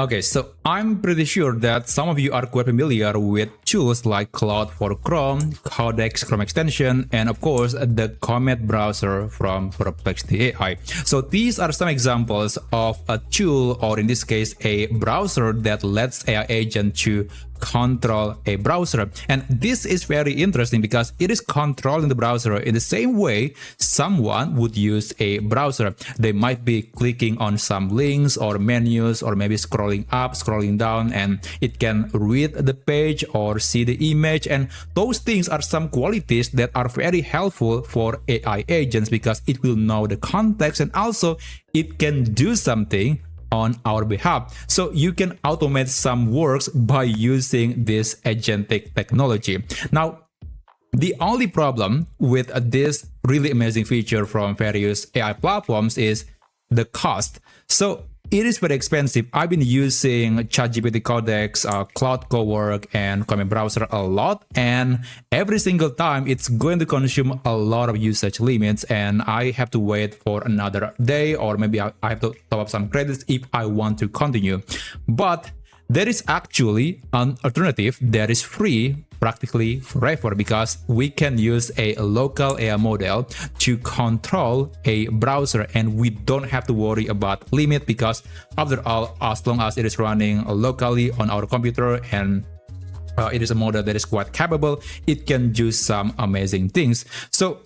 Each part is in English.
Okay, so I'm pretty sure that some of you are quite familiar with tools like Claude for Chrome, Codex Chrome extension, and of course the Comet browser from Perplexity AI. So these are some examples of a tool, or in this case a browser, that lets AI agent to control a browser. And this is very interesting because it is controlling the browser in the same way someone would use a browser. They might be clicking on some links or menus, or maybe scrolling up, scrolling down, and it can read the page or see the image. And those things are some qualities that are very helpful for AI agents because it will know the context, and also it can do something on our behalf. So you can automate some works by using this agentic technology. Now, the only problem with this really amazing feature from various AI platforms is the cost. So it is very expensive. I've been using ChatGPT Codex, Claude Cowork, and Comet browser a lot, and every single time it's going to consume a lot of usage limits, and I have to wait for another day, or maybe I have to top up some credits if I want to continue. But there is actually an alternative that is free practically forever, because we can use a local AI model to control a browser, and we don't have to worry about limit, because after all, as long as it is running locally on our computer and it is a model that is quite capable, it can do some amazing things. So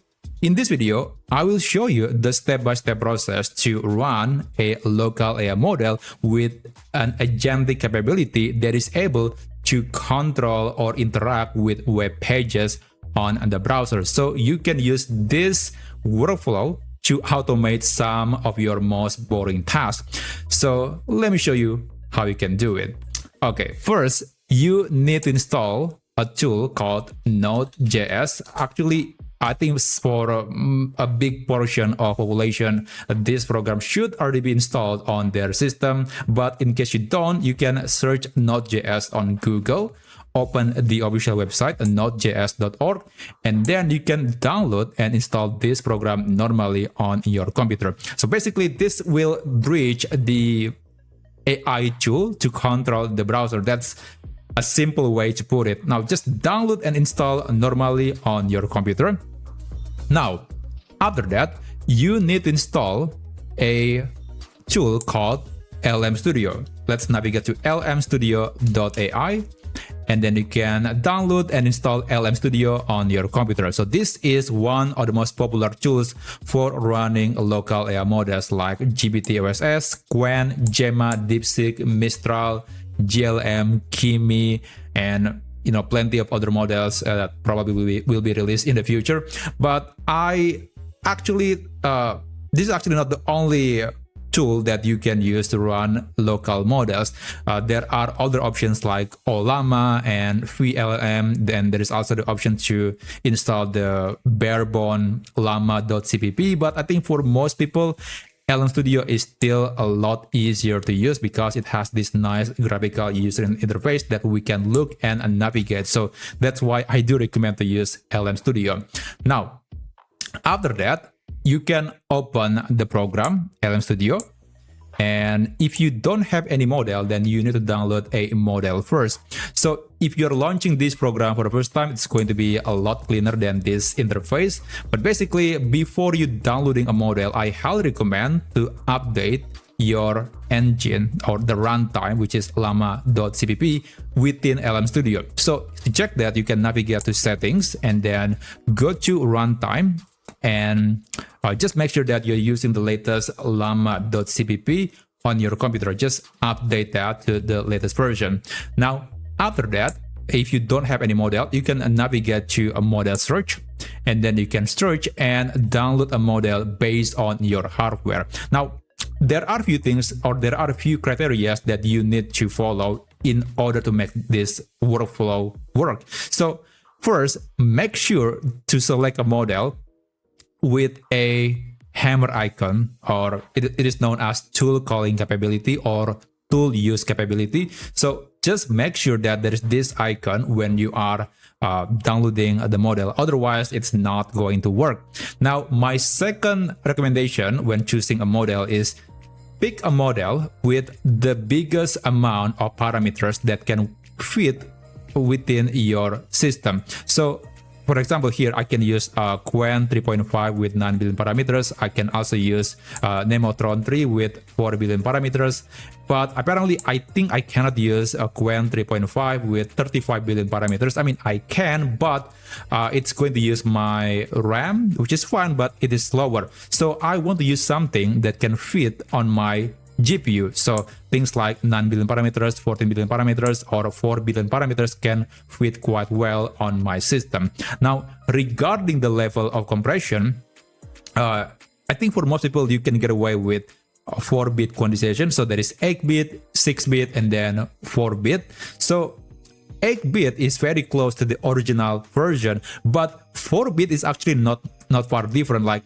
in this video, I will show you the step-by-step process to run a local AI model with an agentic capability that is able to control or interact with web pages on the browser. So you can use this workflow to automate some of your most boring tasks. So let me show you how you can do it. Okay, first, you need to install a tool called Node.js. Actually, I think for a big portion of population, this program should already be installed on their system. But in case you don't, you can search Node.js on Google, open the official website, nodejs.org, and then you can download and install this program normally on your computer. So basically, this will bridge the AI tool to control the browser. That's a simple way to put it. Now just download and install normally on your computer. Now, after that, you need to install a tool called LM Studio. Let's navigate to lmstudio.ai, and then you can download and install LM Studio on your computer. So this is one of the most popular tools for running local AI models like GPT-OSS, Qwen, Gemma, DeepSeek, Mistral, GLM, Kimi, and plenty of other models that probably will be released in the future. But this is actually not the only tool that you can use to run local models. There are other options like Ollama and FreeLLM. Then there is also the option to install the barebone llama.cpp. But I think for most people, LM Studio is still a lot easier to use because it has this nice graphical user interface that we can look and navigate. So that's why I do recommend to use LM Studio. Now, after that, you can open the program LM Studio. And if you don't have any model, then you need to download a model first. So if you're launching this program for the first time, it's going to be a lot cleaner than this interface. But basically, before you downloading a model, I highly recommend to update your engine or the runtime, which is llama.cpp within LM Studio. So to check that, you can navigate to settings and then go to runtime, and just make sure that you're using the latest llama.cpp on your computer. Just update that to the latest version. Now, after that, if you don't have any model, you can navigate to a model search, and then you can search and download a model based on your hardware. Now, there are a few things, or there are a few criteria that you need to follow in order to make this workflow work. So first, make sure to select a model with a hammer icon, or it is known as tool calling capability or tool use capability. So just make sure that there is this icon when you are downloading the model. Otherwise, it's not going to work. Now, my second recommendation when choosing a model is pick a model with the biggest amount of parameters that can fit within your system. So for example, here I can use Qwen 3.5 with 9 billion parameters. I can also use Nemotron 3 with 4 billion parameters. But apparently, I think I cannot use Qwen 3.5 with 35 billion parameters. I mean, I can, but it's going to use my RAM, which is fine, but it is slower. So I want to use something that can fit on my GPU. So things like 9 billion parameters, 14 billion parameters, or 4 billion parameters can fit quite well on my system. Now, regarding the level of compression, I think for most people, you can get away with 4-bit quantization. So there is 8-bit, 6-bit, and then 4-bit. So 8-bit is very close to the original version, but 4-bit is actually not far different. Like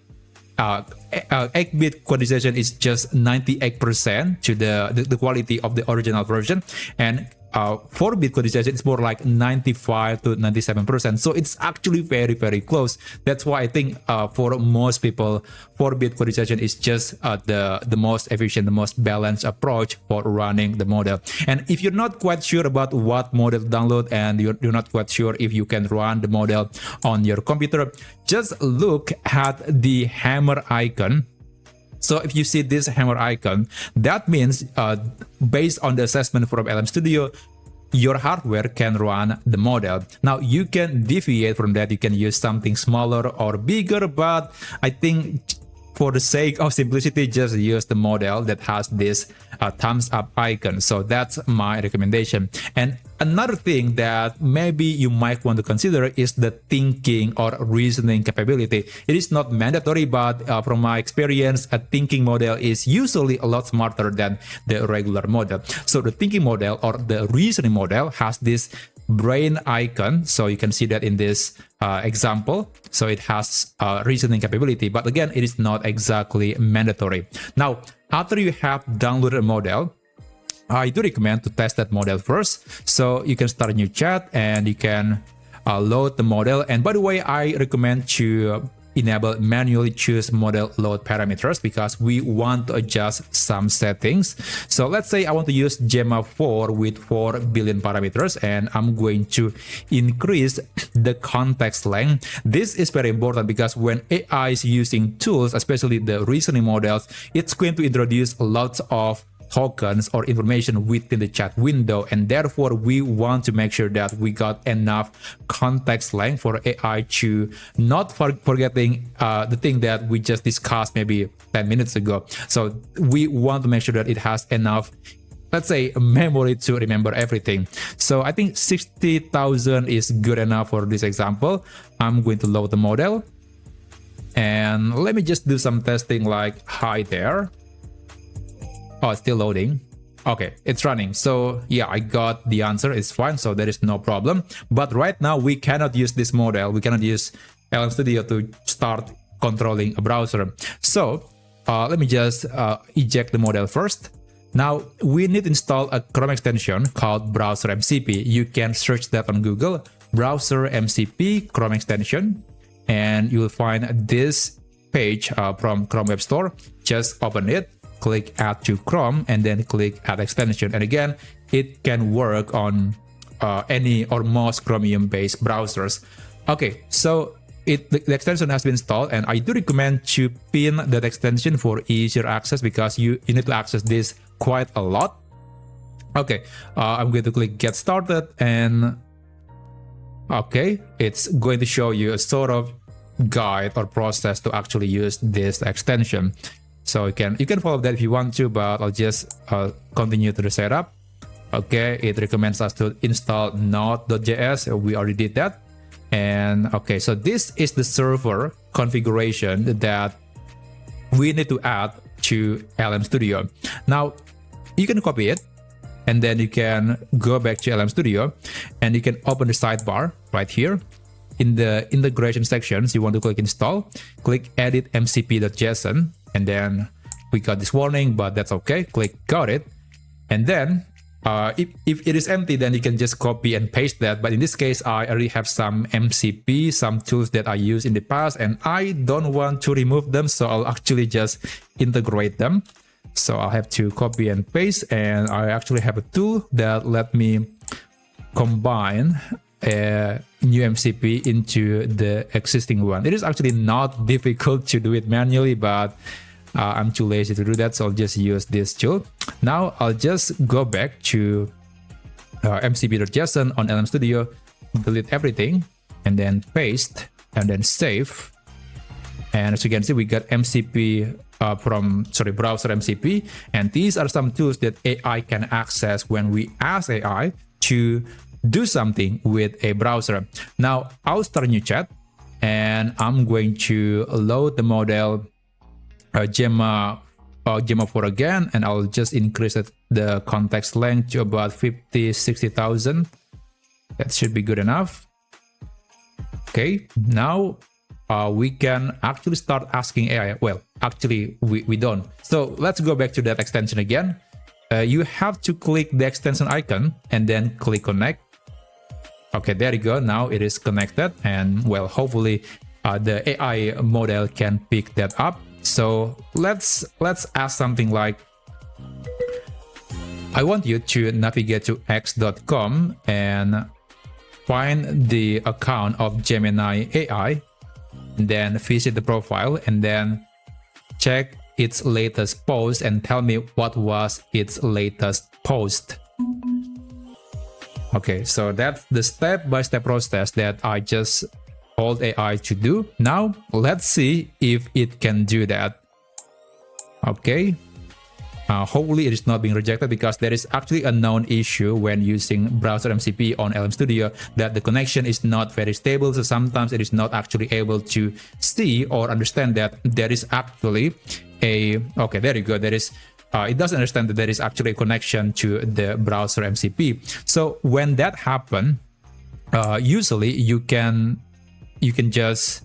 8-bit quantization is just 98% to the quality of the original version, and 4-bit quantization is more like 95 to 97%. So it's actually very, very close. That's why I think for most people, 4-bit quantization is just the most efficient, the most balanced approach for running the model. And if you're not quite sure about what model to download, and you're not quite sure if you can run the model on your computer, just look at the hammer icon. So if you see this hammer icon, that means based on the assessment from LM Studio, your hardware can run the model. Now you can deviate from that. You can use something smaller or bigger, but I think for the sake of simplicity, just use the model that has this thumbs up icon. So that's my recommendation. And another thing that maybe you might want to consider is the thinking or reasoning capability. It is not mandatory, but from my experience, a thinking model is usually a lot smarter than the regular model. So the thinking model or the reasoning model has this brain icon. So you can see that in this example. So it has reasoning capability, but again, it is not exactly mandatory. Now, after you have downloaded a model, I do recommend to test that model first. So you can start a new chat and you can load the model. And by the way, I recommend to enable manually choose model load parameters because we want to adjust some settings. So let's say I want to use Gemma 4 with 4 billion parameters, and I'm going to increase the context length. This is very important because when AI is using tools, especially the reasoning models, it's going to introduce lots of tokens or information within the chat window, and therefore we want to make sure that we got enough context length for AI to not forgetting the thing that we just discussed maybe 10 minutes ago. So we want to make sure that it has enough, let's say, memory to remember everything. So I think 60,000 is good enough for this example. I'm going to load the model, and let me just do some testing like hi there. Oh, it's still loading. Okay, it's running. So yeah, I got the answer. It's fine. So there is no problem. But right now we cannot use this model. We cannot use LM Studio to start controlling a browser. So let me just eject the model first. Now we need to install a Chrome extension called Browser MCP. You can search that on Google, Browser MCP Chrome extension, and you will find this page from Chrome Web Store. Just open it. Click Add to Chrome, and then click Add Extension. And again, it can work on any or most Chromium-based browsers. Okay, so the extension has been installed, and I do recommend to pin that extension for easier access because you need to access this quite a lot. Okay, I'm going to click Get Started, and okay, it's going to show you a sort of guide or process to actually use this extension. So you can follow that if you want to, but I'll just continue to the setup. Okay, it recommends us to install Node.js. We already did that. And okay, so this is the server configuration that we need to add to LM Studio. Now, you can copy it, and then you can go back to LM Studio, and you can open the sidebar right here. In the integration sections, you want to click install, click edit mcp.json, and then we got this warning, but that's okay. Click got it. And then if it is empty, then you can just copy and paste that. But in this case, I already have some MCP, some tools that I used in the past, and I don't want to remove them. So I'll actually just integrate them. So I'll have to copy and paste, and I actually have a tool that let me combine a new MCP into the existing one. It is actually not difficult to do it manually, but I'm too lazy to do that, so I'll just use this tool. Now I'll just go back to mcp.json on LM Studio, delete everything, and then paste, and then save. And as you can see, we got MCP browser MCP, and these are some tools that AI can access when we ask AI to do something with a browser. Now I'll start a new chat, and I'm going to load the model Gemma 4 again, and I'll just increase the context length to about 50,000-60,000. That should be good enough. Okay, now we can actually start asking AI. Well, actually we don't. So let's go back to that extension again. You have to click the extension icon and then click connect. Okay, there you go. Now it is connected, and well, hopefully the AI model can pick that up. So let's ask something like, I want you to navigate to x.com and find the account of Gemini AI, and then visit the profile, and then check its latest post and tell me what was its latest post. Okay, so that's the step-by-step process that I just told AI to do. Now let's see if it can do that. Okay, hopefully it is not being rejected, because there is actually a known issue when using browser MCP on LM Studio, that the connection is not very stable. So sometimes it is not actually able to see or understand that there is actually a, okay, there you go, there is it doesn't understand that there is actually a connection to the browser MCP. So when that happens, usually you can just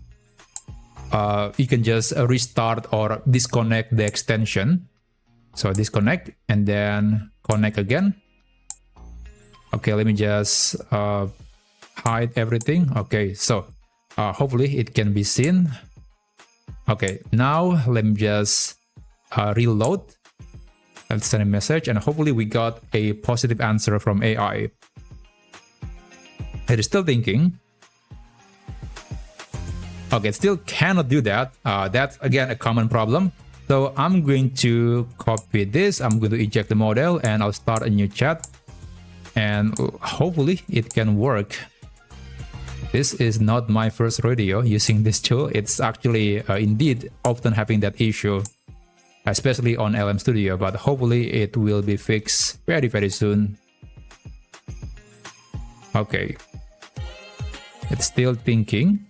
restart or disconnect the extension. So disconnect and then connect again. Okay, let me just hide everything. Okay, so hopefully it can be seen. Okay, now let me just reload. Let's send a message, and hopefully we got a positive answer from AI. It is still thinking. Okay, it still cannot do that. That's again a common problem. So I'm going to copy this. I'm going to eject the model, and I'll start a new chat, and hopefully it can work. This is not my first rodeo using this tool. It's actually indeed often having that issue, especially on LM Studio, but hopefully it will be fixed very, very soon. Okay, it's still thinking.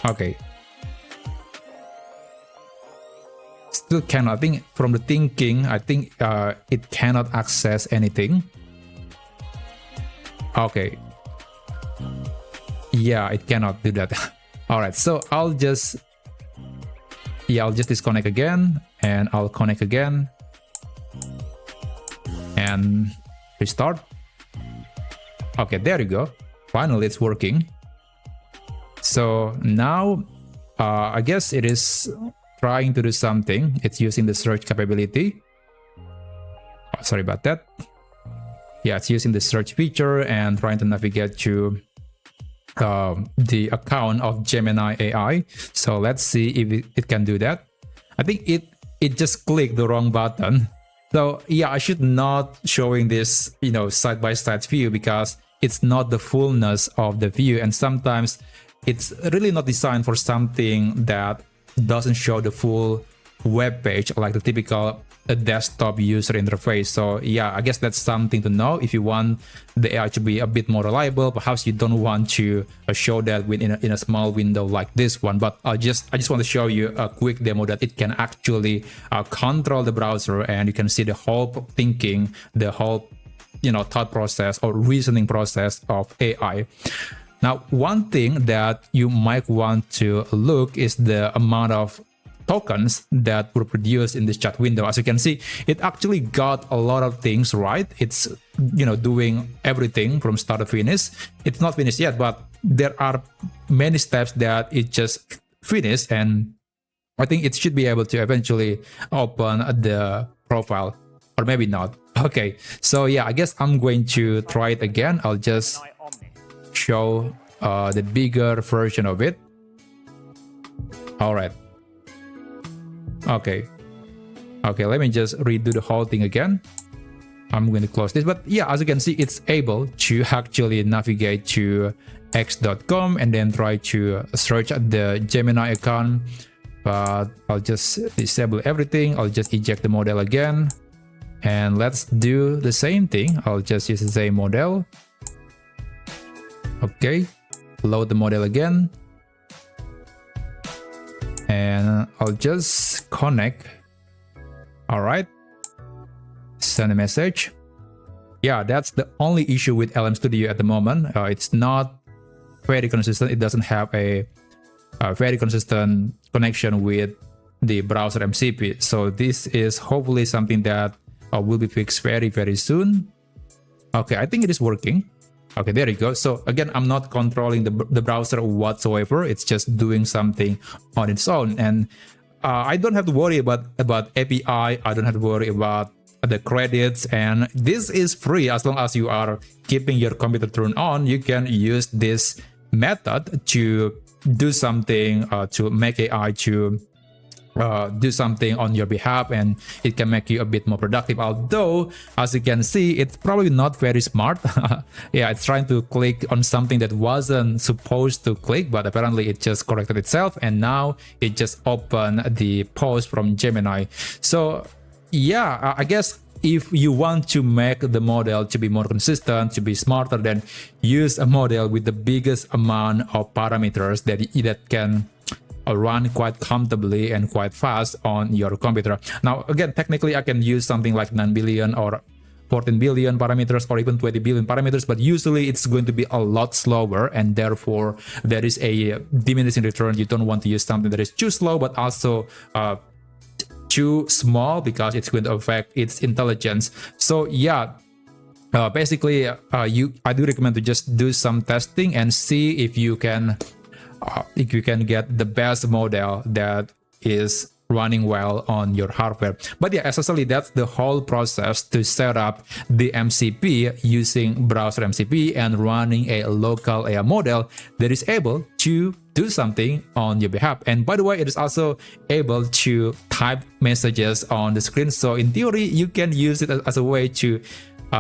Okay, still cannot. I think from the thinking, I think it cannot access anything. Okay, yeah, it cannot do that. All right, so I'll just disconnect again, and I'll connect again and restart. Okay, there you go. Finally, it's working. So now I guess it is trying to do something. It's using the search capability. Oh, sorry about that. Yeah, it's using the search feature and trying to navigate to the account of Gemini AI. So let's see if it can do that. I think it just clicked the wrong button. So yeah, I should not showing this, side-by-side view, because it's not the fullness of the view, and sometimes it's really not designed for something that doesn't show the full web page, like the typical desktop user interface. So yeah, I guess that's something to know. If you want the AI to be a bit more reliable, perhaps you don't want to show that in a small window like this one. But I just want to show you a quick demo that it can actually control the browser, and you can see the whole thinking, the whole thought process or reasoning process of AI. Now, one thing that you might want to look is the amount of tokens that were produced in this chat window. As you can see, it actually got a lot of things right. It's doing everything from start to finish. It's not finished yet, but there are many steps that it just finished, and I think it should be able to eventually open the profile, or maybe not. Okay, so yeah, I guess I'm going to try it again. I'll just show the bigger version of it. All right. Okay, let me just redo the whole thing again. I'm going to close this, but yeah, as you can see, it's able to actually navigate to x.com and then try to search the Gemini account. But I'll just disable everything. I'll just eject the model again, and let's do the same thing. I'll just use the same model. Okay, load the model again, and I'll just connect. All right, send a message. Yeah, that's the only issue with LM Studio at the moment. It's not very consistent. It doesn't have a very consistent connection with the browser MCP. So this is hopefully something that will be fixed very, very soon. Okay, I think it is working. Okay, there you go. So again, I'm not controlling the browser whatsoever. It's just doing something on its own. And I don't have to worry about API. I don't have to worry about the credits. And this is free as long as you are keeping your computer turned on. You can use this method to do something, to make AI to do something on your behalf, and it can make you a bit more productive. Although, as you can see, it's probably not very smart. Yeah, it's trying to click on something that wasn't supposed to click, but apparently it just corrected itself, and now it just opened the post from Gemini. So yeah, I guess if you want to make the model to be more consistent, to be smarter, then use a model with the biggest amount of parameters that can run quite comfortably and quite fast on your computer. Now, again, technically, I can use something like 9 billion or 14 billion parameters or even 20 billion parameters, but usually it's going to be a lot slower, and therefore there is a diminishing return. You don't want to use something that is too slow, but also too small, because it's going to affect its intelligence. So yeah, basically I do recommend to just do some testing and see if you can get the best model that is running well on your hardware. But yeah, essentially that's the whole process to set up the MCP using browser MCP and running a local AI model that is able to do something on your behalf. And by the way, it is also able to type messages on the screen. So in theory, you can use it as a way to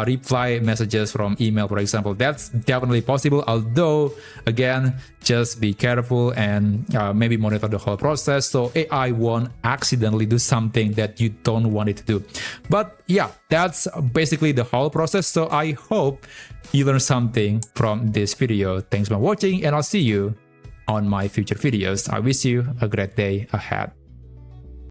reply messages from email, for example. That's definitely possible, although again, just be careful and maybe monitor the whole process so AI won't accidentally do something that you don't want it to do. But yeah, that's basically the whole process. So I hope you learned something from this video. Thanks for watching, and I'll see you on my future videos. I wish you a great day ahead.